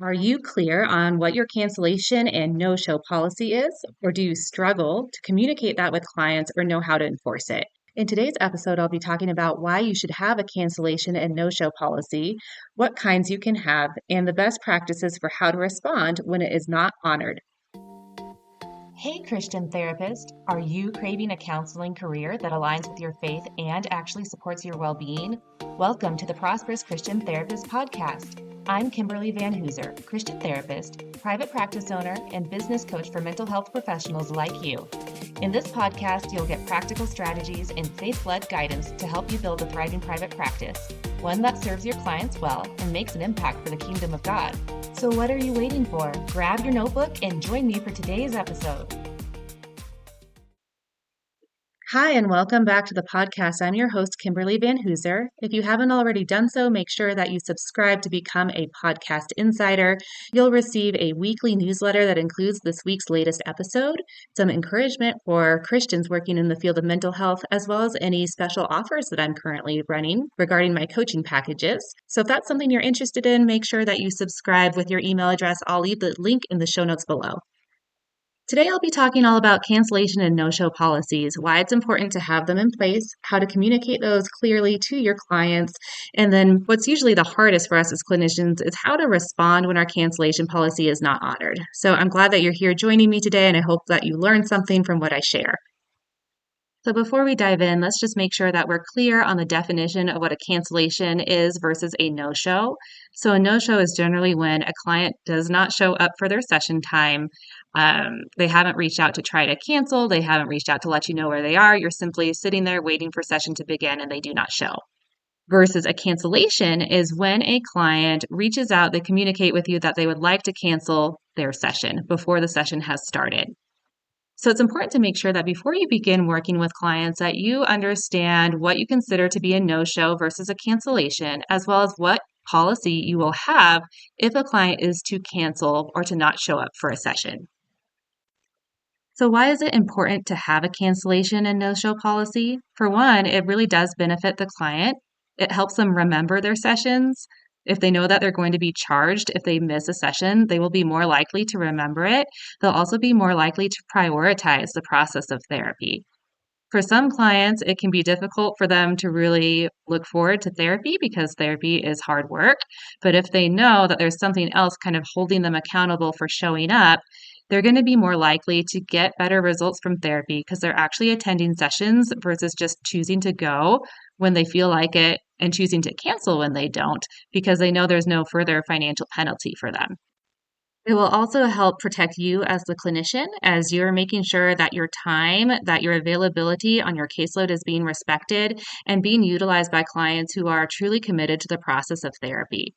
Are you clear on what your cancellation and no-show policy is, or do you struggle to communicate that with clients or know how to enforce it? In today's episode, I'll be talking about why you should have a cancellation and no-show policy, what kinds you can have, and the best practices for how to respond when it is not honored. Hey, Christian therapist, are you craving a counseling career that aligns with your faith and actually supports your well-being? Welcome to the Prosperous Christian Therapist Podcast. I'm Kimberly Van Hooser, Christian therapist, private practice owner, and business coach for mental health professionals like you. In this podcast, you'll get practical strategies and faith-led guidance to help you build a thriving private practice, one that serves your clients well and makes an impact for the kingdom of God. So what are you waiting for? Grab your notebook and join me for today's episode. Hi, and welcome back to the podcast. I'm your host, Kimberly Van Hooser. If you haven't already done so, make sure that you subscribe to become a podcast insider. You'll receive a weekly newsletter that includes this week's latest episode, some encouragement for Christians working in the field of mental health, as well as any special offers that I'm currently running regarding my coaching packages. So if that's something you're interested in, make sure that you subscribe with your email address. I'll leave the link in the show notes below. Today, I'll be talking all about cancellation and no-show policies, why it's important to have them in place, how to communicate those clearly to your clients, and then what's usually the hardest for us as clinicians is how to respond when our cancellation policy is not honored. So I'm glad that you're here joining me today, and I hope that you learned something from what I share. So before we dive in, let's just make sure that we're clear on the definition of what a cancellation is versus a no-show. So a no-show is generally when a client does not show up for their session time. They haven't reached out to try to cancel. They haven't reached out to let you know where they are. You're simply sitting there waiting for session to begin and they do not show. Versus a cancellation is when a client reaches out, they communicate with you that they would like to cancel their session before the session has started. So it's important to make sure that before you begin working with clients that you understand what you consider to be a no-show versus a cancellation, as well as what policy you will have if a client is to cancel or to not show up for a session. So why is it important to have a cancellation and no-show policy? For one, it really does benefit the client. It helps them remember their sessions. If they know that they're going to be charged if they miss a session, they will be more likely to remember it. They'll also be more likely to prioritize the process of therapy. For some clients, it can be difficult for them to really look forward to therapy because therapy is hard work. But if they know that there's something else kind of holding them accountable for showing up, they're going to be more likely to get better results from therapy because they're actually attending sessions versus just choosing to go when they feel like it and choosing to cancel when they don't because they know there's no further financial penalty for them. It will also help protect you as the clinician as you're making sure that your time, that your availability on your caseload is being respected and being utilized by clients who are truly committed to the process of therapy.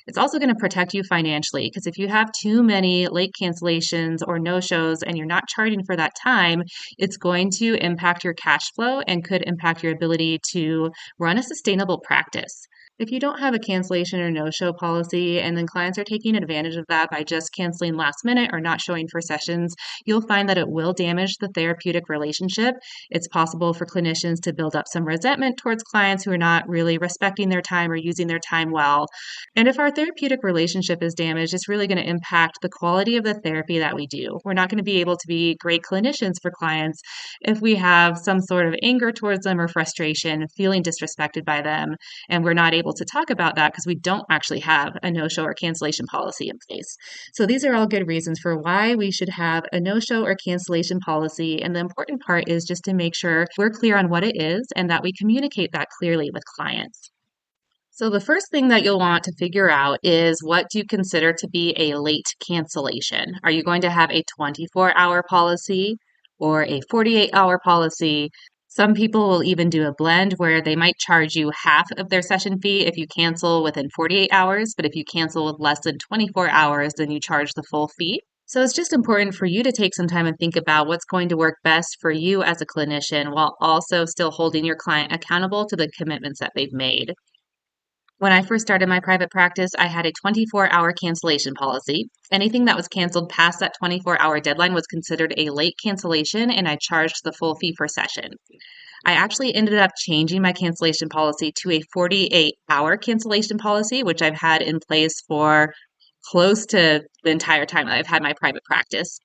It's also going to protect you financially because if you have too many late cancellations or no-shows and you're not charging for that time, it's going to impact your cash flow and could impact your ability to run a sustainable practice. If you don't have a cancellation or no-show policy and then clients are taking advantage of that by just canceling last minute or not showing for sessions, you'll find that it will damage the therapeutic relationship. It's possible for clinicians to build up some resentment towards clients who are not really respecting their time or using their time well. And if our therapeutic relationship is damaged, it's really going to impact the quality of the therapy that we do. We're not going to be able to be great clinicians for clients if we have some sort of anger towards them or frustration, feeling disrespected by them, and we're not able to talk about that because we don't actually have a no-show or cancellation policy in place. So these are all good reasons for why we should have a no-show or cancellation policy. And the important part is just to make sure we're clear on what it is and that we communicate that clearly with clients. So the first thing that you'll want to figure out is what do you consider to be a late cancellation? Are you going to have a 24-hour policy or a 48-hour policy? Some people will even do a blend where they might charge you half of their session fee if you cancel within 48 hours, but if you cancel with less than 24 hours, then you charge the full fee. So it's just important for you to take some time and think about what's going to work best for you as a clinician while also still holding your client accountable to the commitments that they've made. When I first started my private practice, I had a 24-hour cancellation policy. Anything that was canceled past that 24-hour deadline was considered a late cancellation, and I charged the full fee per session. I actually ended up changing my cancellation policy to a 48-hour cancellation policy, which I've had in place for close to the entire time that I've had my private practice.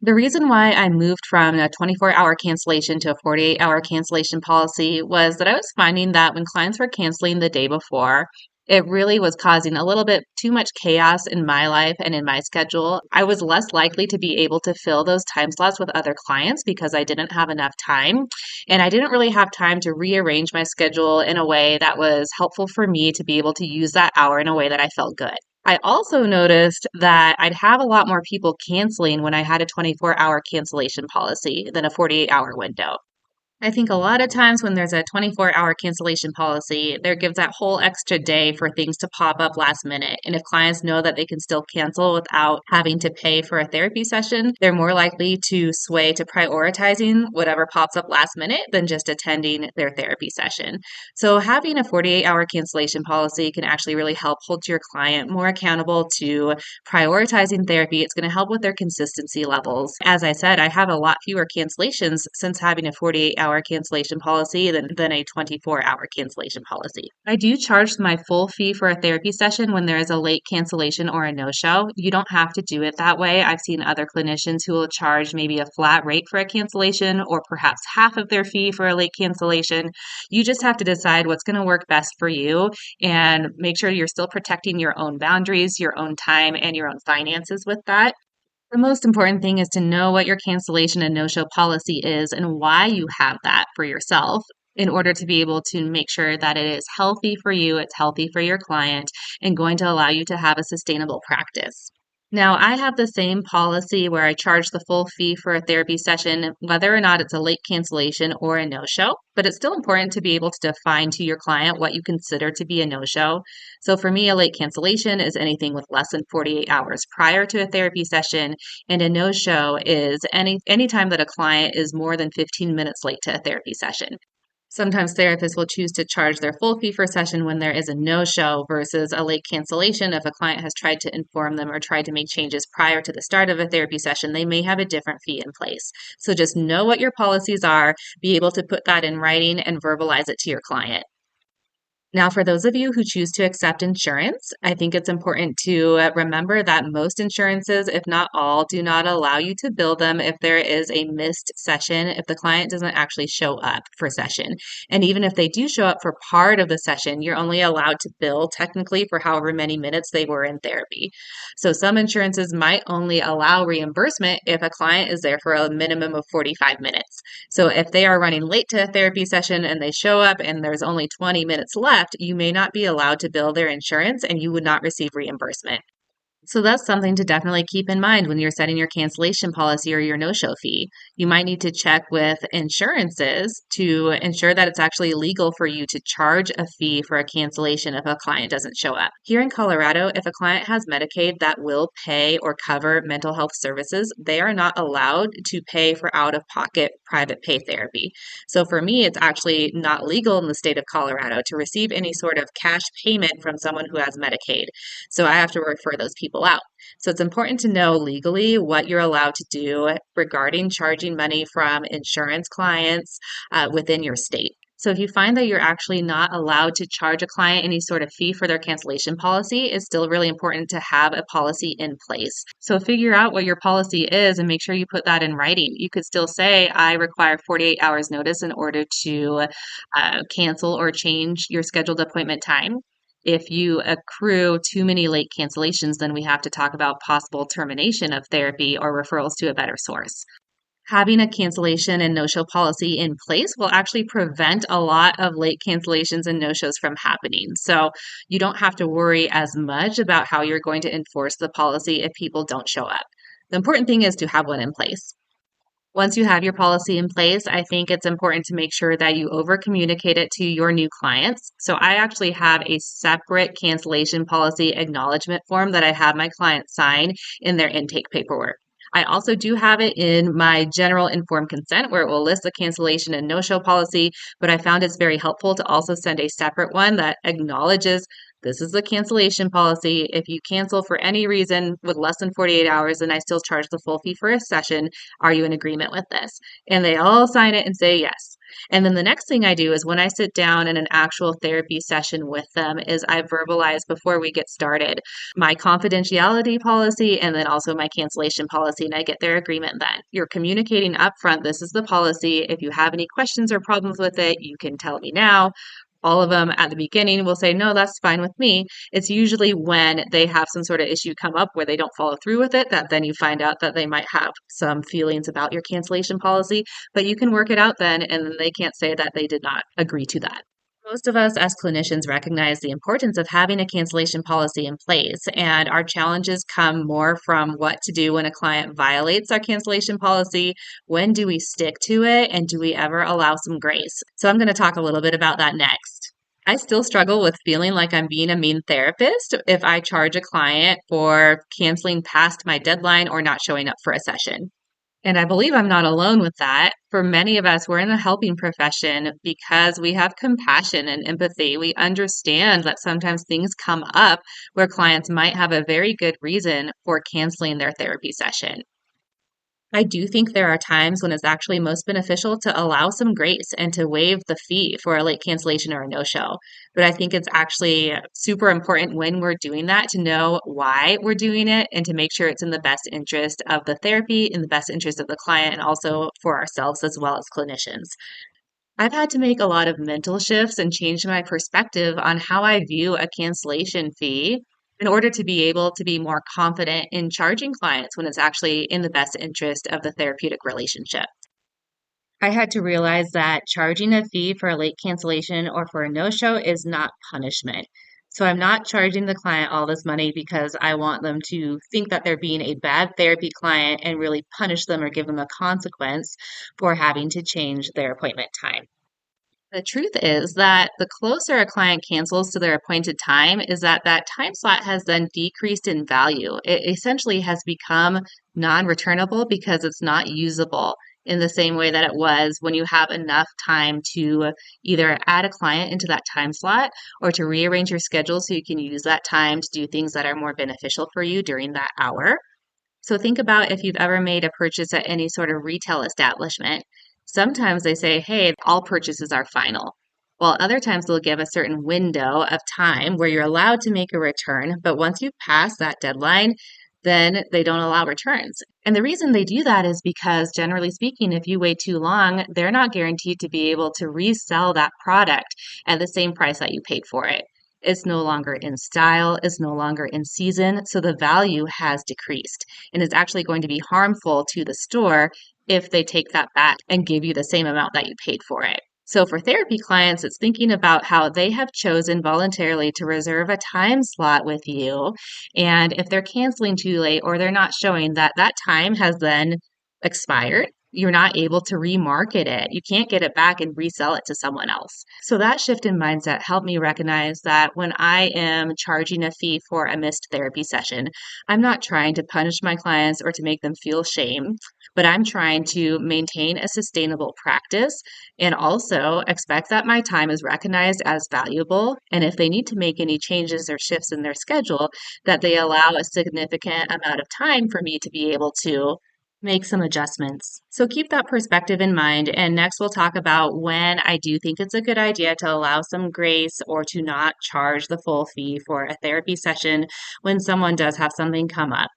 The reason why I moved from a 24-hour cancellation to a 48-hour cancellation policy was that I was finding that when clients were canceling the day before, it really was causing a little bit too much chaos in my life and in my schedule. I was less likely to be able to fill those time slots with other clients because I didn't have enough time. And I didn't really have time to rearrange my schedule in a way that was helpful for me to be able to use that hour in a way that I felt good. I also noticed that I'd have a lot more people canceling when I had a 24-hour cancellation policy than a 48-hour window. I think a lot of times when there's a 24-hour cancellation policy, there gives that whole extra day for things to pop up last minute. And if clients know that they can still cancel without having to pay for a therapy session, they're more likely to sway to prioritizing whatever pops up last minute than just attending their therapy session. So having a 48-hour cancellation policy can actually really help hold your client more accountable to prioritizing therapy. It's going to help with their consistency levels. As I said, I have a lot fewer cancellations since having a 48-hour cancellation policy than a 24-hour cancellation policy. I do charge my full fee for a therapy session when there is a late cancellation or a no-show. You don't have to do it that way. I've seen other clinicians who will charge maybe a flat rate for a cancellation or perhaps half of their fee for a late cancellation. You just have to decide what's going to work best for you and make sure you're still protecting your own boundaries, your own time, and your own finances with that. The most important thing is to know what your cancellation and no-show policy is and why you have that for yourself in order to be able to make sure that it is healthy for you, it's healthy for your client, and going to allow you to have a sustainable practice. Now, I have the same policy where I charge the full fee for a therapy session, whether or not it's a late cancellation or a no-show, but it's still important to be able to define to your client what you consider to be a no-show. So for me, a late cancellation is anything with less than 48 hours prior to a therapy session, and a no-show is any time that a client is more than 15 minutes late to a therapy session. Sometimes therapists will choose to charge their full fee for a session when there is a no-show versus a late cancellation. If a client has tried to inform them or tried to make changes prior to the start of a therapy session, they may have a different fee in place. So just know what your policies are, be able to put that in writing and verbalize it to your client. Now, for those of you who choose to accept insurance, I think it's important to remember that most insurances, if not all, do not allow you to bill them if there is a missed session, if the client doesn't actually show up for session. And even if they do show up for part of the session, you're only allowed to bill technically for however many minutes they were in therapy. So some insurances might only allow reimbursement if a client is there for a minimum of 45 minutes. So if they are running late to a therapy session and they show up and there's only 20 minutes left, you may not be allowed to bill their insurance and you would not receive reimbursement. So that's something to definitely keep in mind when you're setting your cancellation policy or your no-show fee. You might need to check with insurances to ensure that it's actually legal for you to charge a fee for a cancellation if a client doesn't show up. Here in Colorado, if a client has Medicaid that will pay or cover mental health services, they are not allowed to pay for out-of-pocket private pay therapy. So for me, it's actually not legal in the state of Colorado to receive any sort of cash payment from someone who has Medicaid. So I have to refer those people out. So it's important to know legally what you're allowed to do regarding charging money from insurance clients within your state. So if you find that you're actually not allowed to charge a client any sort of fee for their cancellation policy, it's still really important to have a policy in place. So figure out what your policy is and make sure you put that in writing. You could still say, I require 48 hours notice in order to cancel or change your scheduled appointment time. If you accrue too many late cancellations, then we have to talk about possible termination of therapy or referrals to a better source. Having a cancellation and no-show policy in place will actually prevent a lot of late cancellations and no-shows from happening. So you don't have to worry as much about how you're going to enforce the policy if people don't show up. The important thing is to have one in place. Once you have your policy in place, I think it's important to make sure that you over communicate it to your new clients. So I actually have a separate cancellation policy acknowledgement form that I have my clients sign in their intake paperwork. I also do have it in my general informed consent where it will list the cancellation and no-show policy, but I found it's very helpful to also send a separate one that acknowledges this is the cancellation policy. If you cancel for any reason with less than 48 hours and I still charge the full fee for a session, are you in agreement with this? And they all sign it and say yes. And then the next thing I do is when I sit down in an actual therapy session with them is I verbalize before we get started my confidentiality policy and then also my cancellation policy, and I get their agreement then. You're communicating upfront, this is the policy. If you have any questions or problems with it, you can tell me now. All of them at the beginning will say, no, that's fine with me. It's usually when they have some sort of issue come up where they don't follow through with it that then you find out that they might have some feelings about your cancellation policy, but you can work it out then, and then they can't say that they did not agree to that. Most of us as clinicians recognize the importance of having a cancellation policy in place, and our challenges come more from what to do when a client violates our cancellation policy. When do we stick to it, and do we ever allow some grace? So, I'm going to talk a little bit about that next. I still struggle with feeling like I'm being a mean therapist if I charge a client for canceling past my deadline or not showing up for a session. And I believe I'm not alone with that. For many of us, we're in the helping profession because we have compassion and empathy. We understand that sometimes things come up where clients might have a very good reason for canceling their therapy session. I do think there are times when it's actually most beneficial to allow some grace and to waive the fee for a late cancellation or a no-show. But I think it's actually super important when we're doing that to know why we're doing it and to make sure it's in the best interest of the therapy, in the best interest of the client, and also for ourselves as well as clinicians. I've had to make a lot of mental shifts and change my perspective on how I view a cancellation fee in order to be able to be more confident in charging clients when it's actually in the best interest of the therapeutic relationship. I had to realize that charging a fee for a late cancellation or for a no show is not punishment. So I'm not charging the client all this money because I want them to think that they're being a bad therapy client and really punish them or give them a consequence for having to change their appointment time. The truth is that the closer a client cancels to their appointed time is that that time slot has then decreased in value. It essentially has become non-returnable because it's not usable in the same way that it was when you have enough time to either add a client into that time slot or to rearrange your schedule so you can use that time to do things that are more beneficial for you during that hour. So think about if you've ever made a purchase at any sort of retail establishment. Sometimes they say, hey, all purchases are final. While other times they'll give a certain window of time where you're allowed to make a return, but once you pass that deadline, then they don't allow returns. And the reason they do that is because, generally speaking, if you wait too long, they're not guaranteed to be able to resell that product at the same price that you paid for it. It's no longer in style, it's no longer in season, so the value has decreased and is actually going to be harmful to the store if they take that back and give you the same amount that you paid for it. So for therapy clients, it's thinking about how they have chosen voluntarily to reserve a time slot with you. And if they're canceling too late or they're not showing that that time has then expired, you're not able to remarket it. You can't get it back and resell it to someone else. So that shift in mindset helped me recognize that when I am charging a fee for a missed therapy session, I'm not trying to punish my clients or to make them feel shame, but I'm trying to maintain a sustainable practice and also expect that my time is recognized as valuable. And if they need to make any changes or shifts in their schedule, that they allow a significant amount of time for me to be able to make some adjustments. So keep that perspective in mind. And next, we'll talk about when I do think it's a good idea to allow some grace or to not charge the full fee for a therapy session when someone does have something come up.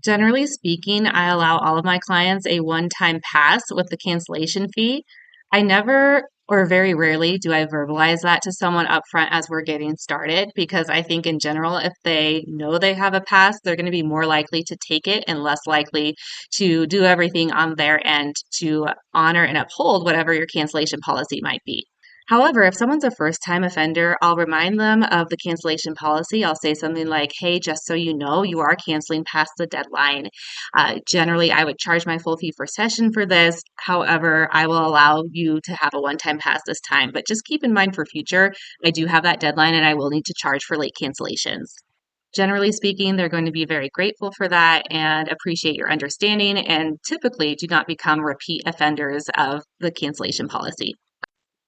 Generally speaking, I allow all of my clients a one-time pass with the cancellation fee. I never or very rarely do I verbalize that to someone upfront as we're getting started because I think in general, if they know they have a pass, they're going to be more likely to take it and less likely to do everything on their end to honor and uphold whatever your cancellation policy might be. However, if someone's a first time offender, I'll remind them of the cancellation policy. I'll say something like, hey, just so you know, you are canceling past the deadline. Generally, I would charge my full fee for session for this. However, I will allow you to have a one time pass this time. But just keep in mind for future, I do have that deadline and I will need to charge for late cancellations. Generally speaking, they're going to be very grateful for that and appreciate your understanding and typically do not become repeat offenders of the cancellation policy.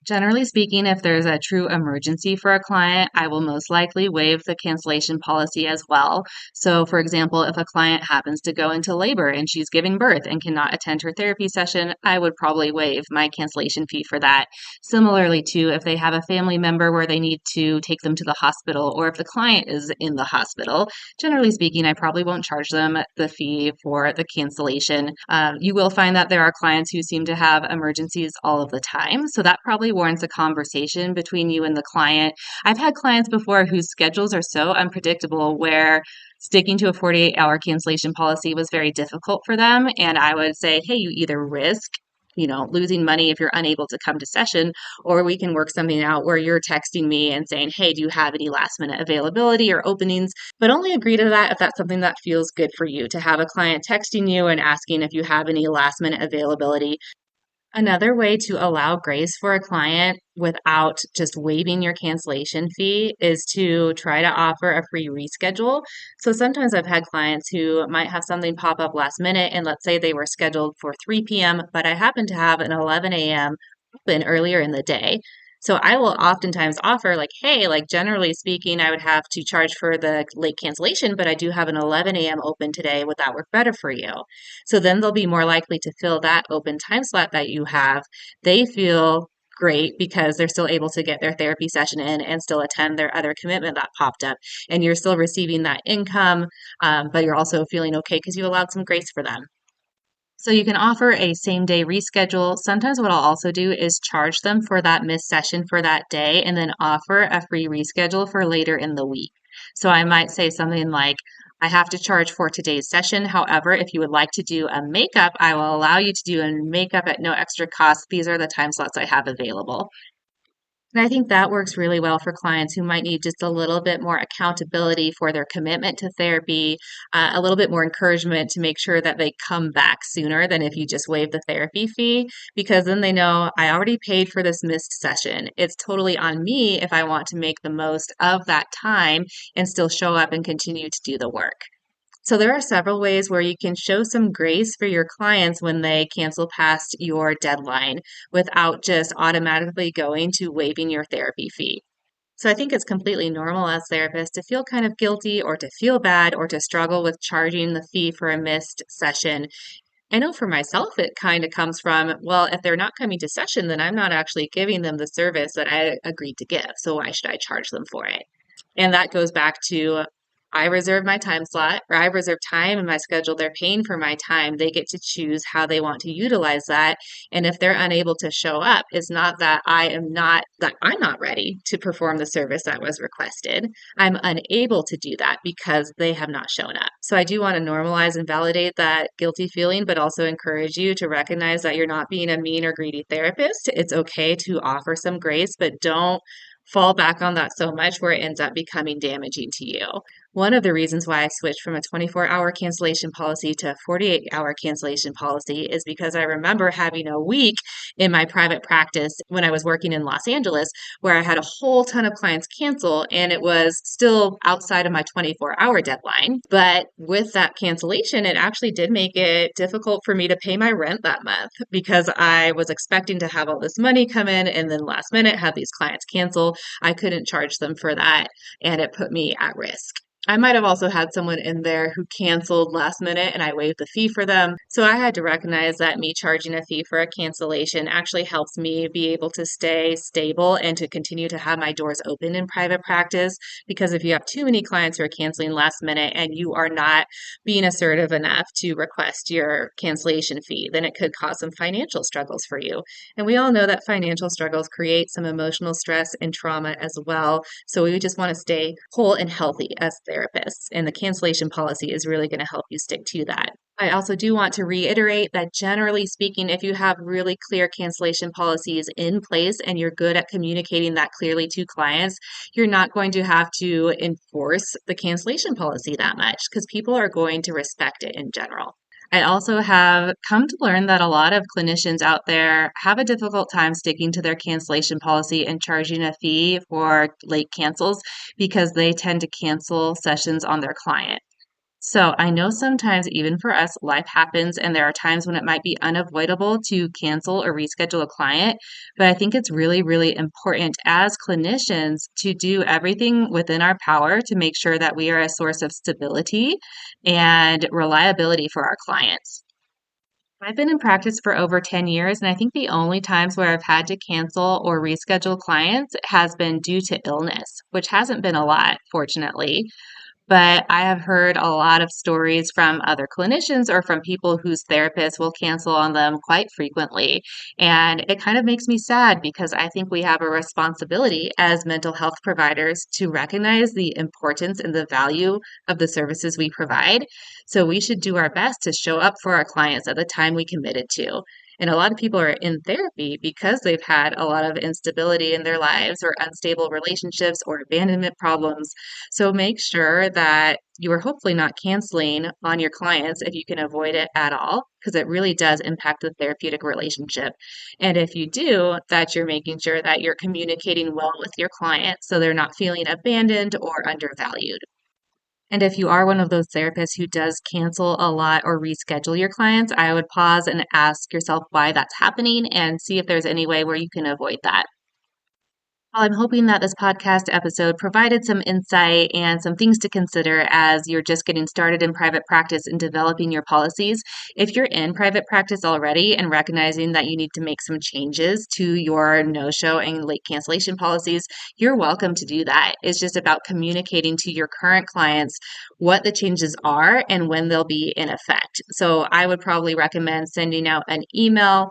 Generally speaking, if there's a true emergency for a client, I will most likely waive the cancellation policy as well. So, for example, if a client happens to go into labor and she's giving birth and cannot attend her therapy session, I would probably waive my cancellation fee for that. Similarly, too, if they have a family member where they need to take them to the hospital, or if the client is in the hospital, generally speaking, I probably won't charge them the fee for the cancellation. You will find that there are clients who seem to have emergencies all of the time. So that probably warrants a conversation between you and the client. I've had clients before whose schedules are so unpredictable where sticking to a 48-hour cancellation policy was very difficult for them. And I would say, hey, you either risk losing money if you're unable to come to session, or we can work something out where you're texting me and saying, hey, do you have any last minute availability or openings? But only agree to that if that's something that feels good for you, to have a client texting you and asking if you have any last minute availability. Another way to allow grace for a client without just waiving your cancellation fee is to try to offer a free reschedule. So sometimes I've had clients who might have something pop up last minute, and let's say they were scheduled for 3 p.m., but I happen to have an 11 a.m. open earlier in the day. So I will oftentimes offer, like, hey, like generally speaking, I would have to charge for the late cancellation, but I do have an 11 a.m. open today. Would that work better for you? So then they'll be more likely to fill that open time slot that you have. They feel great because they're still able to get their therapy session in and still attend their other commitment that popped up. And you're still receiving that income, but you're also feeling okay because you allowed some grace for them. So you can offer a same day reschedule. Sometimes what I'll also do is charge them for that missed session for that day and then offer a free reschedule for later in the week. So I might say something like, I have to charge for today's session. However, if you would like to do a makeup, I will allow you to do a makeup at no extra cost. These are the time slots I have available. And I think that works really well for clients who might need just a little bit more accountability for their commitment to therapy, a little bit more encouragement to make sure that they come back sooner than if you just waive the therapy fee, because then they know I already paid for this missed session. It's totally on me if I want to make the most of that time and still show up and continue to do the work. So there are several ways where you can show some grace for your clients when they cancel past your deadline without just automatically going to waiving your therapy fee. So I think it's completely normal as therapists to feel kind of guilty or to feel bad or to struggle with charging the fee for a missed session. I know for myself, it kind of comes from, well, if they're not coming to session, then I'm not actually giving them the service that I agreed to give. So why should I charge them for it? And that goes back to I reserve my time slot, or I reserve time in my schedule. They're paying for my time. They get to choose how they want to utilize that. And if they're unable to show up, it's not that I'm not ready to perform the service that was requested. I'm unable to do that because they have not shown up. So I do want to normalize and validate that guilty feeling, but also encourage you to recognize that you're not being a mean or greedy therapist. It's okay to offer some grace, but don't fall back on that so much where it ends up becoming damaging to you. One of the reasons why I switched from a 24-hour cancellation policy to a 48-hour cancellation policy is because I remember having a week in my private practice when I was working in Los Angeles where I had a whole ton of clients cancel and it was still outside of my 24-hour deadline. But with that cancellation, it actually did make it difficult for me to pay my rent that month because I was expecting to have all this money come in and then last minute have these clients cancel. I couldn't charge them for that and it put me at risk. I might have also had someone in there who canceled last minute and I waived the fee for them. So I had to recognize that me charging a fee for a cancellation actually helps me be able to stay stable and to continue to have my doors open in private practice. Because if you have too many clients who are canceling last minute and you are not being assertive enough to request your cancellation fee, then it could cause some financial struggles for you. And we all know that financial struggles create some emotional stress and trauma as well. So we just want to stay whole and healthy as therapists, and the cancellation policy is really going to help you stick to that. I also do want to reiterate that generally speaking, if you have really clear cancellation policies in place and you're good at communicating that clearly to clients, you're not going to have to enforce the cancellation policy that much because people are going to respect it in general. I also have come to learn that a lot of clinicians out there have a difficult time sticking to their cancellation policy and charging a fee for late cancels because they tend to cancel sessions on their client. So I know sometimes, even for us, life happens, and there are times when it might be unavoidable to cancel or reschedule a client. But I think it's really, really important as clinicians to do everything within our power to make sure that we are a source of stability and reliability for our clients. I've been in practice for over 10 years, and I think the only times where I've had to cancel or reschedule clients has been due to illness, which hasn't been a lot, fortunately. But I have heard a lot of stories from other clinicians or from people whose therapists will cancel on them quite frequently. And it kind of makes me sad because I think we have a responsibility as mental health providers to recognize the importance and the value of the services we provide. So we should do our best to show up for our clients at the time we committed to. And a lot of people are in therapy because they've had a lot of instability in their lives or unstable relationships or abandonment problems. So make sure that you are hopefully not canceling on your clients if you can avoid it at all, because it really does impact the therapeutic relationship. And if you do, that you're making sure that you're communicating well with your clients so they're not feeling abandoned or undervalued. And if you are one of those therapists who does cancel a lot or reschedule your clients, I would pause and ask yourself why that's happening and see if there's any way where you can avoid that. Well, I'm hoping that this podcast episode provided some insight and some things to consider as you're just getting started in private practice and developing your policies. If you're in private practice already and recognizing that you need to make some changes to your no-show and late cancellation policies, you're welcome to do that. It's just about communicating to your current clients what the changes are and when they'll be in effect. So I would probably recommend sending out an email,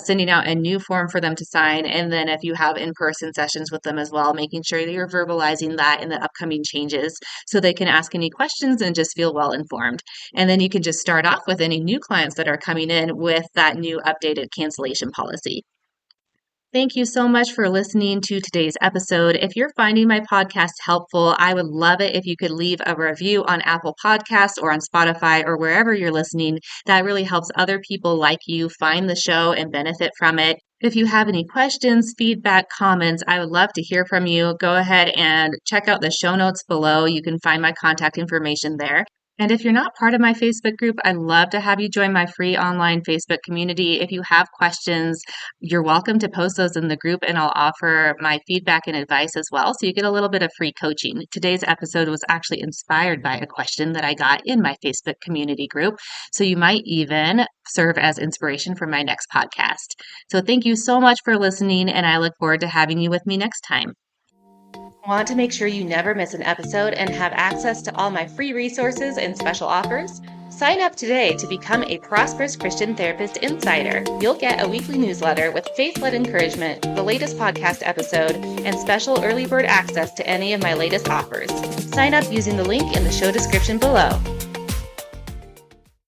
sending out a new form for them to sign. And then if you have in-person sessions with them as well, making sure that you're verbalizing that in the upcoming changes so they can ask any questions and just feel well informed. And then you can just start off with any new clients that are coming in with that new updated cancellation policy. Thank you so much for listening to today's episode. If you're finding my podcast helpful, I would love it if you could leave a review on Apple Podcasts or on Spotify or wherever you're listening. That really helps other people like you find the show and benefit from it. If you have any questions, feedback, comments, I would love to hear from you. Go ahead and check out the show notes below. You can find my contact information there. And if you're not part of my Facebook group, I'd love to have you join my free online Facebook community. If you have questions, you're welcome to post those in the group, and I'll offer my feedback and advice as well. So you get a little bit of free coaching. Today's episode was actually inspired by a question that I got in my Facebook community group. So you might even serve as inspiration for my next podcast. So thank you so much for listening, and I look forward to having you with me next time. Want to make sure you never miss an episode and have access to all my free resources and special offers? Sign up today to become a Prosperous Christian Therapist Insider. You'll get a weekly newsletter with faith-led encouragement, the latest podcast episode, and special early bird access to any of my latest offers. Sign up using the link in the show description below.